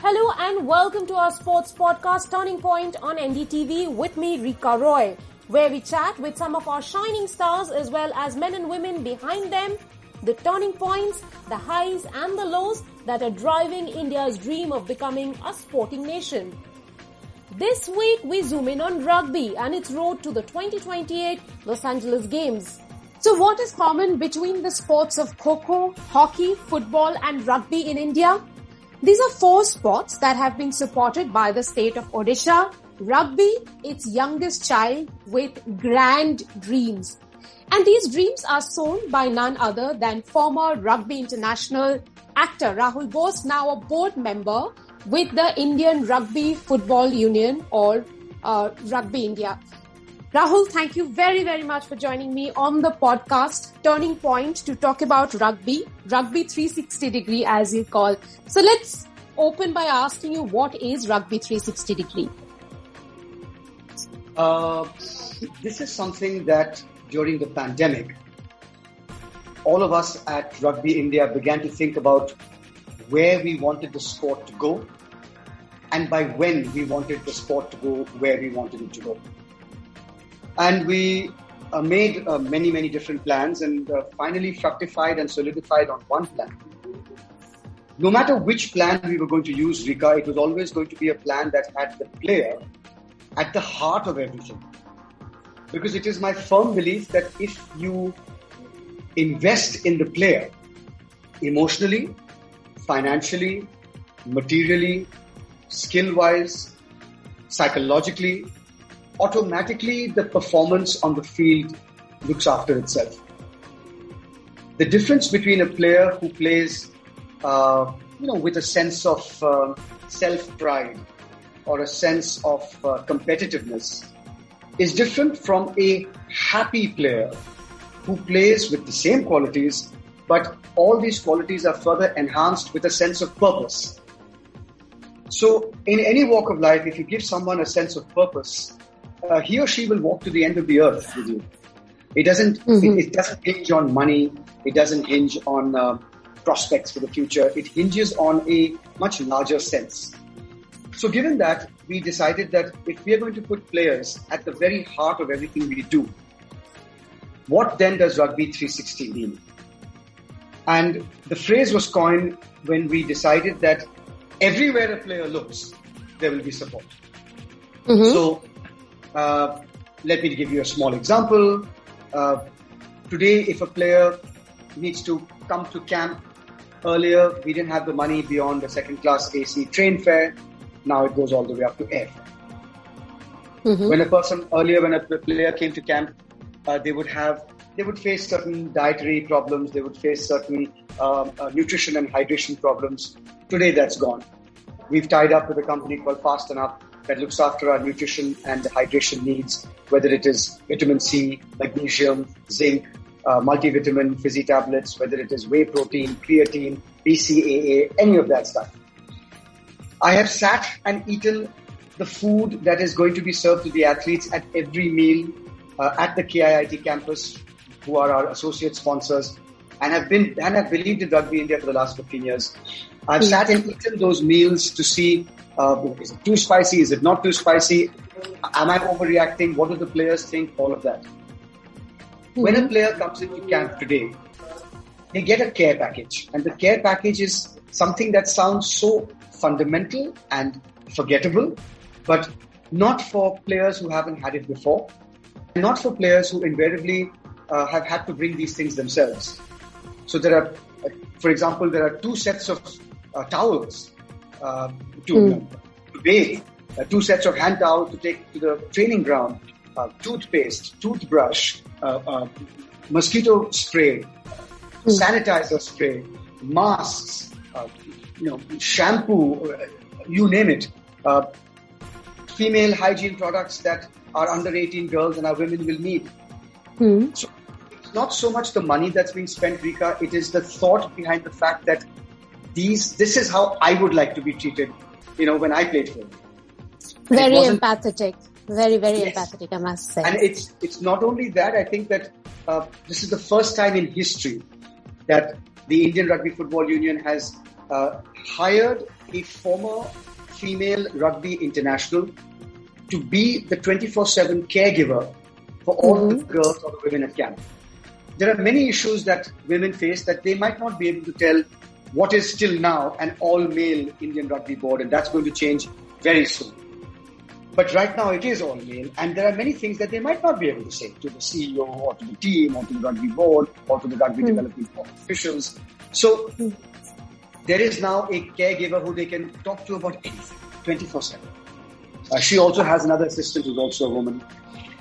Hello and welcome to our sports podcast Turning Point on NDTV with me, Rika Roy, where we chat with some of our shining stars as well as men and women behind them, the turning points, the highs and the lows that are driving India's dream of becoming a sporting nation. This week we zoom in on rugby and its road to the 2028 Los Angeles Games. So what is common between the sports of kho-kho, hockey, football and rugby in India? These are four sports that have been supported by the state of Odisha. Rugby, its youngest child with grand dreams. And these dreams are sown by none other than former rugby international actor Rahul Bose, now a board member with the Indian Rugby Football Union or Rugby India. Rahul, thank you very, very much for joining me on the podcast Turning Point to talk about rugby 360 degree as you call. So let's open by asking you, what is rugby 360 degree? This is something that during the pandemic, all of us at Rugby India began to think about where we wanted the sport to go and by when we wanted the sport to go where we wanted it to go. And we made many different plans and finally fructified and solidified on one plan. No matter which plan we were going to use, Rika, it was always going to be a plan that had the player at the heart of everything. Because it is my firm belief that if you invest in the player emotionally, financially, materially, skill-wise, psychologically, automatically the performance on the field looks after itself. The difference between a player who plays, with a sense of self-pride or a sense of competitiveness is different from a happy player who plays with the same qualities, but all these qualities are further enhanced with a sense of purpose. So in any walk of life, if you give someone a sense of purpose, he or she will walk to the end of the earth with you. It doesn't hinge on money. It doesn't hinge on prospects for the future. It hinges on a much larger sense. So given that, we decided that if we are going to put players at the very heart of everything we do, what then does Rugby 360 mean? And the phrase was coined when we decided that everywhere a player looks, there will be support. Mm-hmm. So let me give you a small example. Today, if a player needs to come to camp, earlier we didn't have the money beyond the second class AC train fare. Now it goes all the way up to air. Mm-hmm. When a player came to camp, they would face certain dietary problems. They would face certain nutrition and hydration problems. Today that's gone. We've tied up with a company called Fast and Up that looks after our nutrition and hydration needs, whether it is vitamin C, magnesium, zinc, multivitamin, fizzy tablets, whether it is whey protein, creatine, BCAA, any of that stuff. I have sat and eaten the food that is going to be served to the athletes at every meal at the KIIT campus, who are our associate sponsors, and have believed in Rugby India for the last 15 years. I've sat and eaten those meals to see, is it too spicy? Is it not too spicy? Am I overreacting? What do the players think? All of that. Mm-hmm. When a player comes into camp today, they get a care package. And the care package is something that sounds so fundamental and forgettable, but not for players who haven't had it before, and not for players who invariably have had to bring these things themselves. So there are, for example, there are two sets of towels to bathe, two sets of hand towels to take to the training ground, toothpaste, toothbrush, mosquito spray, sanitizer spray, masks, shampoo, you name it, female hygiene products that our under 18 girls and our women will need. So it's not so much the money that's being spent, Rika, it is the thought behind the fact that this is how I would like to be treated, when I played for them. Very empathetic. Very, very empathetic, I must say. And it's not only that, I think that this is the first time in history that the Indian Rugby Football Union has hired a former female rugby international to be the 24/7 caregiver for all the girls or the women at camp. There are many issues that women face that they might not be able to tell what is still now an all-male Indian rugby board, and that's going to change very soon. But right now it is all-male, and there are many things that they might not be able to say to the CEO or to the team or to the rugby board or to the rugby development board officials. So there is now a caregiver who they can talk to about anything, 24/7. She also has another assistant who's also a woman.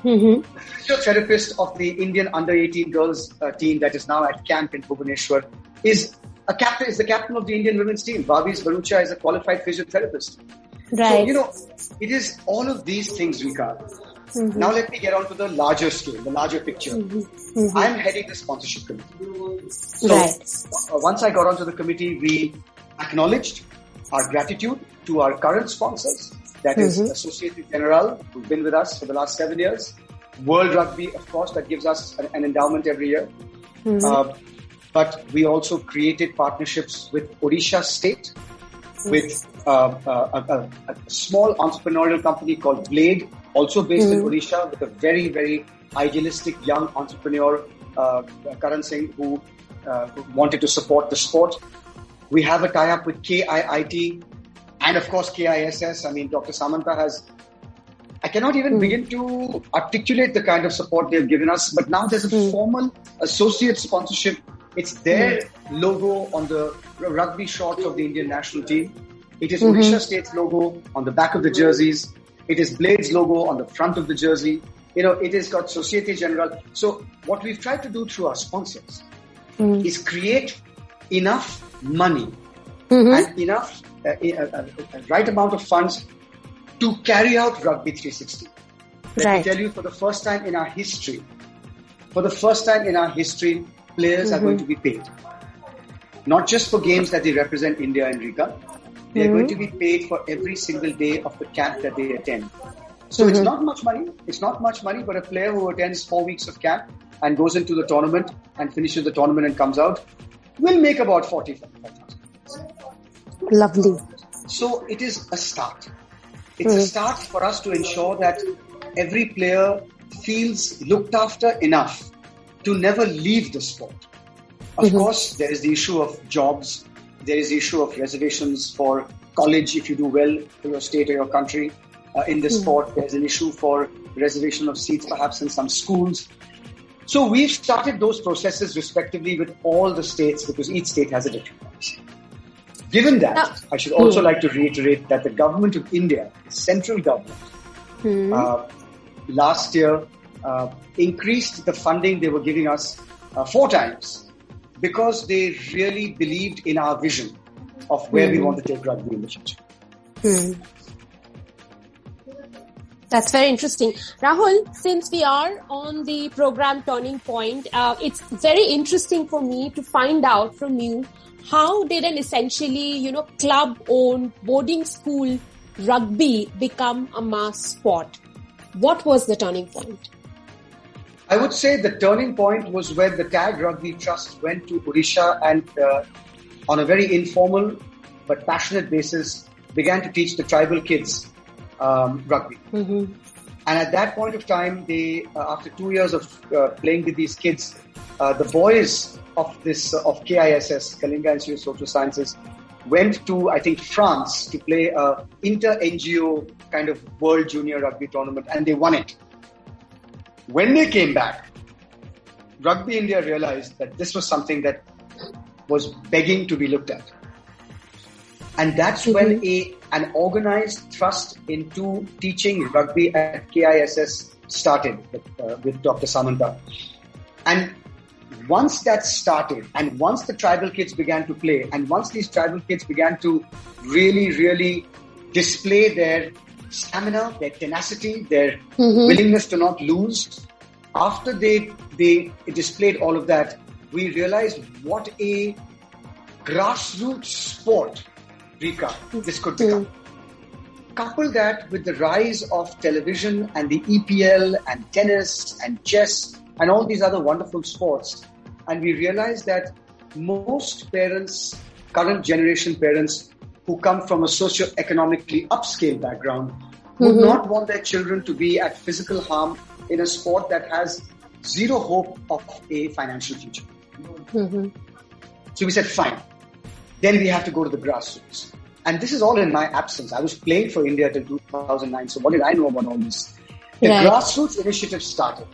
The physiotherapist of the Indian under-18 girls team that is now at camp in Bhubaneswar is the captain of the Indian women's team. Bhavi's Barucha is a qualified physiotherapist. Right. So, it is all of these things, Rika. Now let me get on to the larger scale, the larger picture. I'm heading the sponsorship committee. So once I got onto the committee, we acknowledged our gratitude to our current sponsors. That is Associated General, who've been with us for the last 7 years. World Rugby, of course, that gives us an endowment every year. But we also created partnerships with Odisha State, with a small entrepreneurial company called Blade, also based in Odisha, with a very, very idealistic young entrepreneur, Karan Singh, who wanted to support the sport. We have a tie-up with KIIT and, of course, KISS. I mean, Dr. Samanta has... I cannot even begin to articulate the kind of support they've given us, but now there's a formal associate sponsorship. It's their logo on the rugby shorts of the Indian national team. It is Odisha State's logo on the back of the jerseys. It is Blade's logo on the front of the jersey. It has got Societe Generale. So what we've tried to do through our sponsors is create enough money and enough, a right amount of funds to carry out Rugby 360. Let me tell you, for the first time in our history, players are going to be paid. Not just for games that they represent India and Rika. They're going to be paid for every single day of the camp that they attend. So it's not much money. It's not much money, but a player who attends 4 weeks of camp and goes into the tournament and finishes the tournament and comes out will make about 45,000. Lovely. So it is a start. It's a start for us to ensure that every player feels looked after enough to never leave the sport. Of course, there is the issue of jobs. There is the issue of reservations for college if you do well for your state or your country. In the sport, there's an issue for reservation of seats perhaps in some schools. So we've started those processes respectively with all the states because each state has a different policy. Given that, I should also like to reiterate that the government of India, the central government, last year increased the funding they were giving us 4 times because they really believed in our vision of where we want to take rugby in the future. That's very interesting. Rahul, since we are on the program Turning Point, it's very interesting for me to find out from you, how did an essentially, club-owned boarding school rugby become a mass sport? What was the turning point? I would say the turning point was when the Tag Rugby Trust went to Odisha and on a very informal but passionate basis began to teach the tribal kids rugby. And at that point of time, they, after 2 years of playing with these kids, the boys of KISS, Kalinga Institute of Social Sciences, went to, I think, France to play a inter-NGO kind of World Junior Rugby tournament, and they won it. When they came back, Rugby India realized that this was something that was begging to be looked at. And that's when an organized thrust into teaching rugby at KISS started with Dr. Samanta. And once that started, and once the tribal kids began to play, and once these tribal kids began to really, really display their stamina, their tenacity, their willingness to not lose, after they displayed all of that, we realized what a grassroots sport, Rika, this could become. Couple that with the rise of television and the EPL and tennis and chess and all these other wonderful sports, and we realized that most parents current generation parents who come from a socio-economically upscale background would not want their children to be at physical harm in a sport that has zero hope of a financial future. So we said, fine. Then we have to go to the grassroots. And this is all in my absence. I was playing for India till 2009. So what did I know about all this? The grassroots initiative started.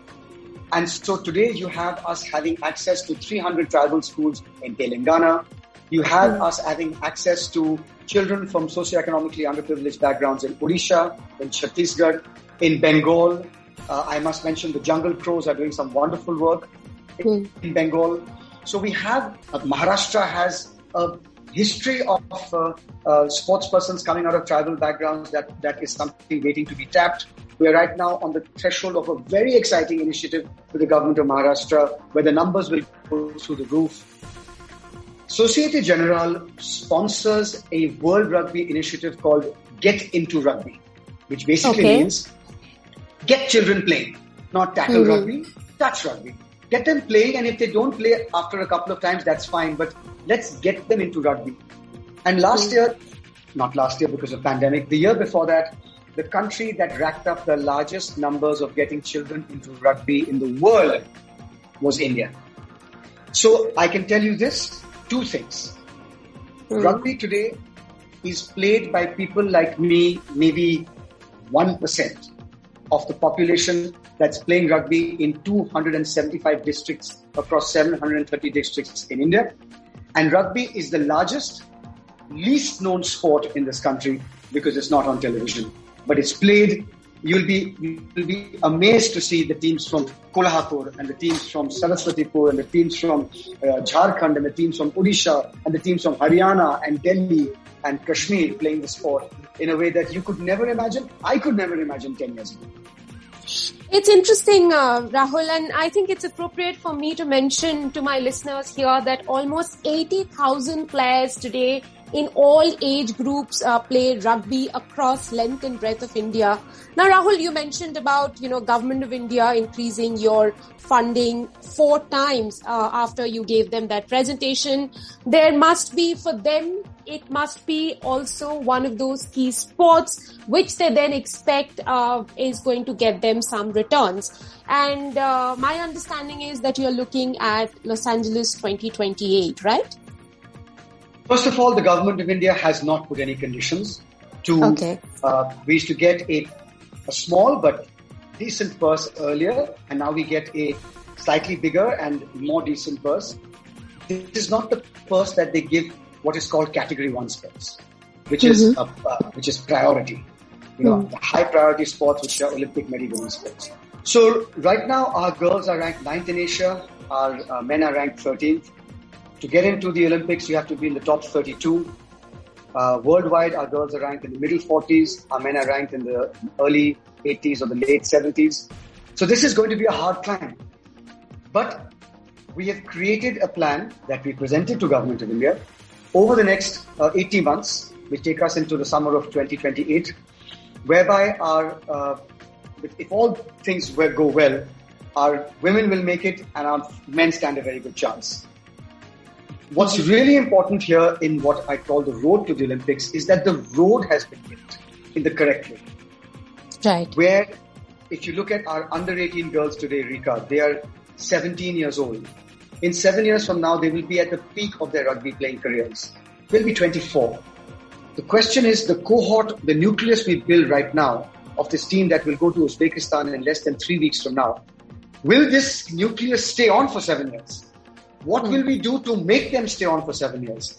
And so today you have us having access to 300 tribal schools in Telangana. You have us having access to children from socioeconomically underprivileged backgrounds in Odisha, in Chhattisgarh, in Bengal. I must mention the Jungle Crows are doing some wonderful work in Bengal. So we have, Maharashtra has a history of sports persons coming out of tribal backgrounds that is something waiting to be tapped. We are right now on the threshold of a very exciting initiative with the government of Maharashtra where the numbers will go through the roof. Societe Generale sponsors a World Rugby initiative called Get Into Rugby, which basically means get children playing, not tackle rugby, touch rugby. Get them playing, and if they don't play after a couple of times, that's fine, but let's get them into rugby. And last year, not last year because of pandemic, the year before that, the country that racked up the largest numbers of getting children into rugby in the world was India. So I can tell you this, two things. Rugby today is played by people like me, maybe 1% of the population that's playing rugby in 275 districts across 730 districts in India. And rugby is the largest, least known sport in this country because it's not on television. But it's played. You'll be amazed to see the teams from Kolhapur and the teams from Saraswatipur and the teams from Jharkhand and the teams from Odisha and the teams from Haryana and Delhi and Kashmir playing the sport in a way that you could never imagine. I could never imagine 10 years ago. It's interesting, Rahul, and I think it's appropriate for me to mention to my listeners here that almost 80,000 players today in all age groups play rugby across length and breadth of India. Now, Rahul, you mentioned about, Government of India increasing your funding 4 times after you gave them that presentation. There must be, for them, it must be also one of those key sports which they then expect is going to get them some returns. And my understanding is that you're looking at Los Angeles 2028, right? First of all, the government of India has not put any conditions to. We used to get a small but decent purse earlier, and now we get a slightly bigger and more decent purse. This is not the purse that they give what is called Category 1 sports, which is priority. The high priority sports, which are Olympic merry-go-round sports. So right now, our girls are ranked 9th in Asia. Our men are ranked 13th. To get into the Olympics, you have to be in the top 32. Worldwide, our girls are ranked in the middle 40s. Our men are ranked in the early 80s or the late 70s. So this is going to be a hard climb. But we have created a plan that we presented to Government of India over the next 80 months, which take us into the summer of 2028, whereby if all things go well, our women will make it and our men stand a very good chance. What's really important here in what I call the road to the Olympics is that the road has been built in the correct way. Right. Where, if you look at our under 18 girls today, Rika, they are 17 years old. In 7 years from now, they will be at the peak of their rugby playing careers. They'll be 24. The question is the cohort, the nucleus we build right now of this team that will go to Uzbekistan in less than 3 weeks from now. Will this nucleus stay on for 7 years? What will we do to make them stay on for 7 years?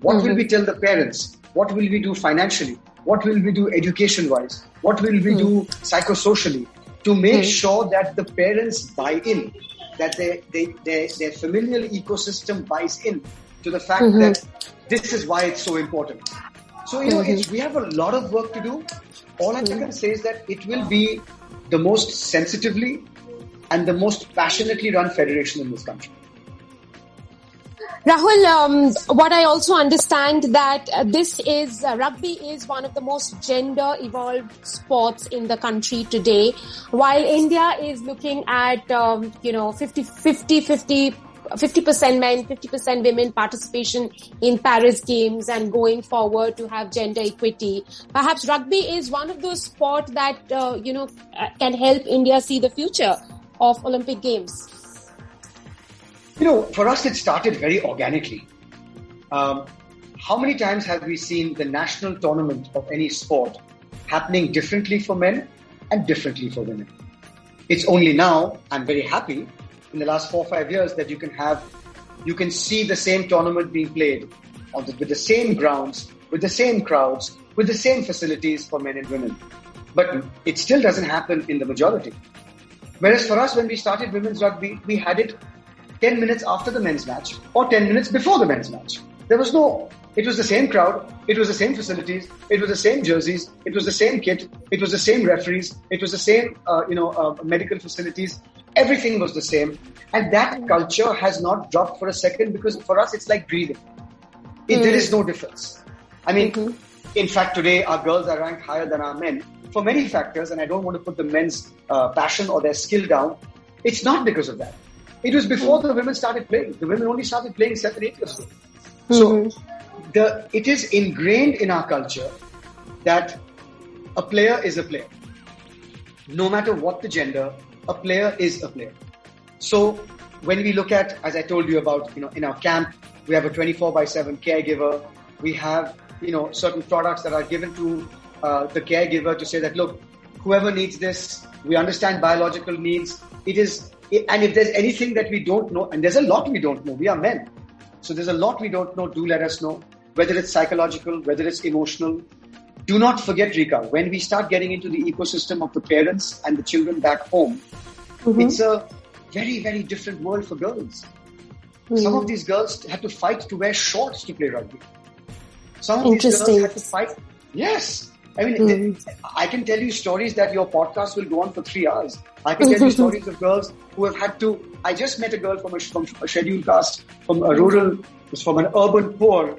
What will we tell the parents? What will we do financially? What will we do education-wise? What will we do psychosocially to make sure that the parents buy in, that their familial ecosystem buys in to the fact that this is why it's so important. So, we have a lot of work to do. All I can say is that it will be the most sensitively and the most passionately run federation in this country. Rahul, what I also understand that rugby is one of the most gender evolved sports in the country today, while India is looking at 50 50% men, 50% women participation in Paris Games and going forward to have gender equity. Perhaps rugby is one of those sports that, can help India see the future of Olympic Games. For us, it started very organically. How many times have we seen the national tournament of any sport happening differently for men and differently for women? It's only now, I'm very happy, in the last 4 or 5 years that you can see the same tournament being played with the same grounds, with the same crowds, with the same facilities for men and women. But it still doesn't happen in the majority. Whereas for us, when we started women's rugby, we had it 10 minutes after the men's match or 10 minutes before the men's match. It was the same crowd, it was the same facilities, it was the same jerseys, it was the same kit, it was the same referees, it was the same, medical facilities. Everything was the same. And that culture has not dropped for a second, because for us, it's like breathing. There is no difference. In fact, today our girls are ranked higher than our men for many factors. And I don't want to put the men's passion or their skill down. It's not because of that. It was before the women started playing. The women only started playing 7-8 years ago. So it is ingrained in our culture that a player is a player. No matter what the gender, a player is a player. So when we look at, as I told you about, in our camp, we have a 24/7 caregiver. We have, certain products that are given to the caregiver to say that, look, whoever needs this, we understand biological needs. And if there's anything that we don't know, and there's a lot we don't know, we are men. So there's a lot we don't know, do let us know, whether it's psychological, whether it's emotional. Do not forget, Rika, when we start getting into the ecosystem of the parents and the children back home, it's a very, very different world for girls. Some of these girls had to fight to wear shorts to play rugby. Some of these girls had to fight. Yes. I can tell you stories that your podcast will go on for 3 hours. I can tell you stories of girls who have had to. I just met a girl from a scheduled caste, from a rural, from an urban poor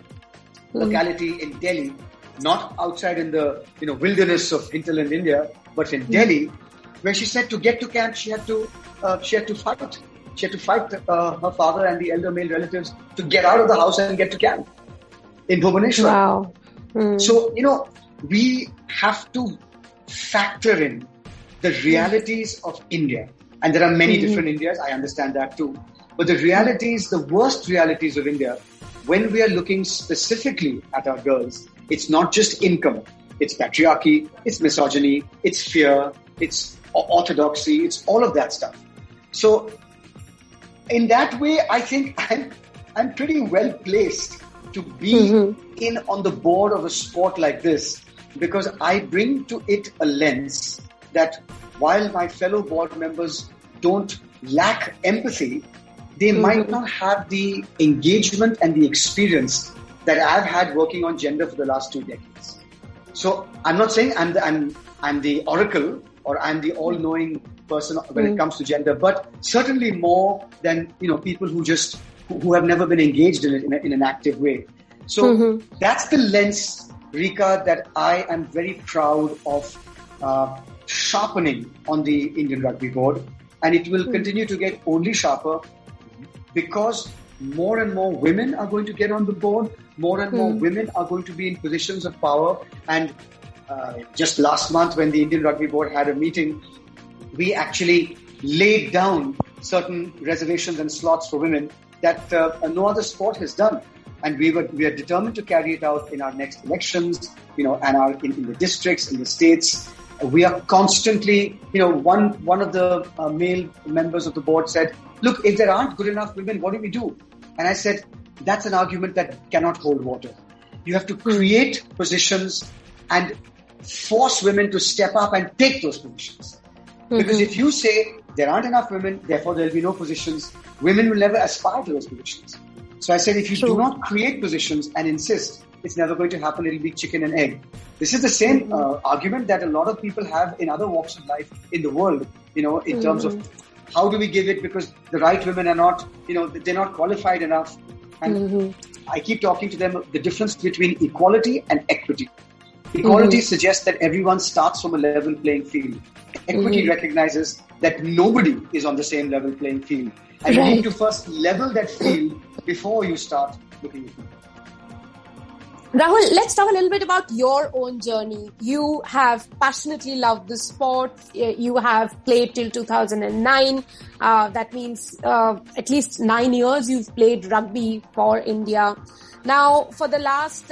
locality in Delhi, not outside in the wilderness of hinterland India, but in Delhi, where she said to get to camp she had to fight. She had to fight her father and the elder male relatives to get out of the house and get to camp in Bhubaneswar. Wow. So we have to factor in the realities of India. And there are many different Indias, I understand that too. But the realities, the worst realities of India, when we are looking specifically at our girls, it's not just income. It's patriarchy, it's misogyny, it's fear, it's orthodoxy, it's all of that stuff. So in that way, I think I'm pretty well placed to be in on the board of a sport like this, because I bring to it a lens that while my fellow board members don't lack empathy, they might not have the engagement and the experience that I've had working on gender for the last 2 decades. So I'm not saying I'm the oracle or I'm the all-knowing person when it comes to gender, but certainly more than people who have never been engaged in it in an active way. So that's the lens, Rika, that I am very proud of sharpening on the Indian Rugby Board, and it will continue to get only sharper, because more and more women are going to get on the board, more and more women are going to be in positions of power. And just last month, when the Indian Rugby Board had a meeting, we actually laid down certain reservations and slots for women that no other sport has done. And we are determined to carry it out in our next elections, and in the districts, in the states. We are constantly, one of the male members of the board said, look, if there aren't good enough women, what do we do? And I said, that's an argument that cannot hold water. You have to create positions and force women to step up and take those positions. Because if you say there aren't enough women, therefore there'll be no positions, women will never aspire to those positions. So I said, if you do not create positions and insist, it's never going to happen. It'll be chicken and egg. This is the same argument that a lot of people have in other walks of life in the world, in terms of how do we give it, because the right women are not, they're not qualified enough. And I keep talking to them the difference between equality and equity. Equality suggests that everyone starts from a level playing field. Equity recognizes that nobody is on the same level playing field. And you need to first level that field before you start looking at it. Rahul, let's talk a little bit about your own journey. You have passionately loved the sport. You have played till 2009. That means at least 9 years you've played rugby for India. Now, for the last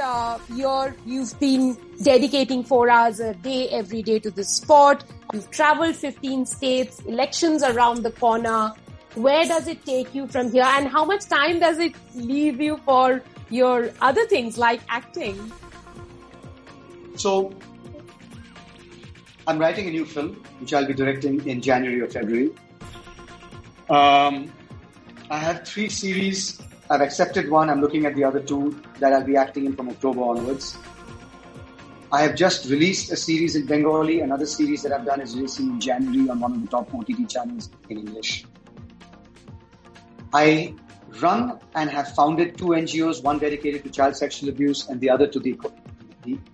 year, you've been dedicating 4 hours a day, every day to the sport. You've traveled 15 states, elections around the corner. Where does it take you from here? And how much time does it leave you for your other things like acting? So, I'm writing a new film, which I'll be directing in January or February. I have 3 series. I've accepted one. I'm looking at the other 2 that I'll be acting in from October onwards. I have just released a series in Bengali. Another series that I've done is releasing in January on one of the top OTT channels in English. I run and have founded 2 NGOs, one dedicated to child sexual abuse and the other to the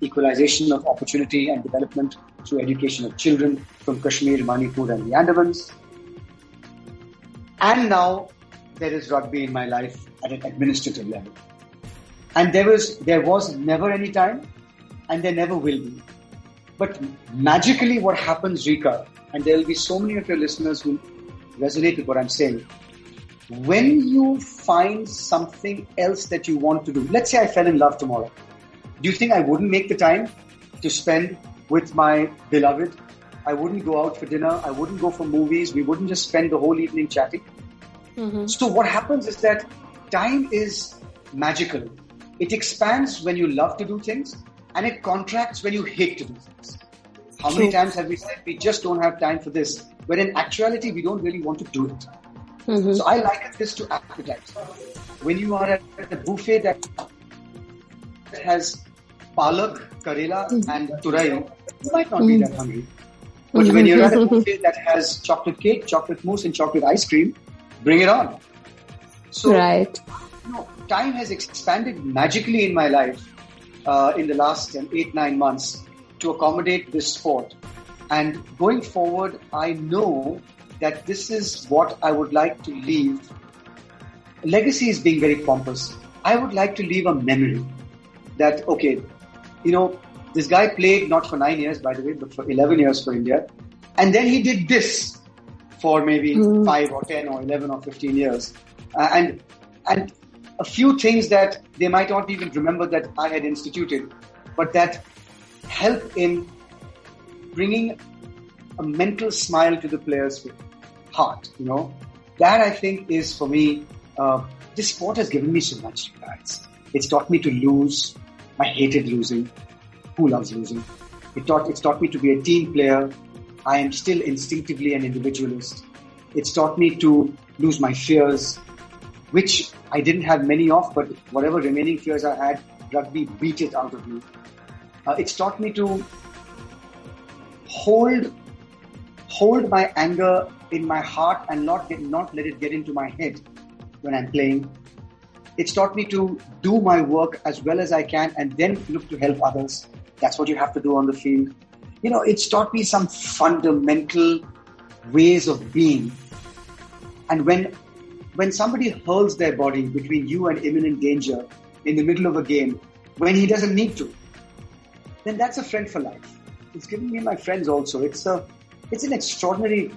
equalization of opportunity and development through education of children from Kashmir, Manipur and the Andamans. And now there is rugby in my life at an administrative level. And there was never any time, and there never will be. But magically what happens, Rika, and there will be so many of your listeners who resonate with what I'm saying, when you find something else that you want to do, let's say I fell in love tomorrow, do you think I wouldn't make the time to spend with my beloved? I wouldn't go out for dinner. I wouldn't go for movies. We wouldn't just spend the whole evening chatting. Mm-hmm. So what happens is that time is magical. It expands when you love to do things, and it contracts when you hate to do things. How many times have we said we just don't have time for this, when in actuality we don't really want to do it? Mm-hmm. So I liken this to appetite. When you are at a buffet that has palak, karela and turai, you might not be that hungry. But when you're at a buffet that has chocolate cake, chocolate mousse and chocolate ice cream, bring it on. So, time has expanded magically in my life in the last 8-9 months to accommodate this sport. And going forward, I know that this is what I would like to leave. Legacy is being very pompous. I would like to leave a memory that, okay, this guy played not for 9 years, by the way, but for 11 years for India. And then he did this for maybe 5 or 10 or 11 or 15 years. And a few things that they might not even remember that I had instituted, but that help in bringing a mental smile to the players' heart, That I think is, for me, this sport has given me so much, guys. It's taught me to lose. I hated losing. Who loves losing? It's taught me to be a team player. I am still instinctively an individualist. It's taught me to lose my fears, which I didn't have many of, but whatever remaining fears I had, rugby beat it out of me. It's taught me to hold my anger in my heart and not let it get into my head when I'm playing. It's taught me to do my work as well as I can and then look to help others. That's what you have to do on the field. It's taught me some fundamental ways of being. And when somebody hurls their body between you and imminent danger in the middle of a game, when he doesn't need to, then that's a friend for life. It's given me my friends also. It's an extraordinary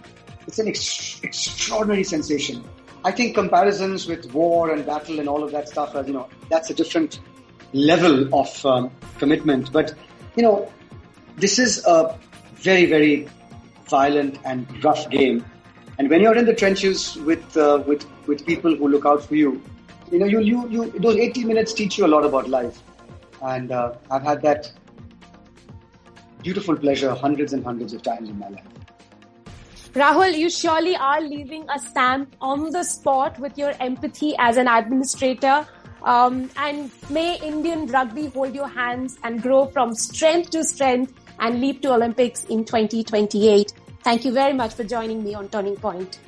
sensation. I think comparisons with war and battle and all of that stuff, that's a different level of commitment. But, this is a very, very violent and rough game. And when you're in the trenches with people who look out for you, those 80 minutes teach you a lot about life. And I've had that beautiful pleasure hundreds and hundreds of times in my life. Rahul, you surely are leaving a stamp on the sport with your empathy as an administrator. And may Indian rugby hold your hands and grow from strength to strength and leap to Olympics in 2028. Thank you very much for joining me on Turning Point.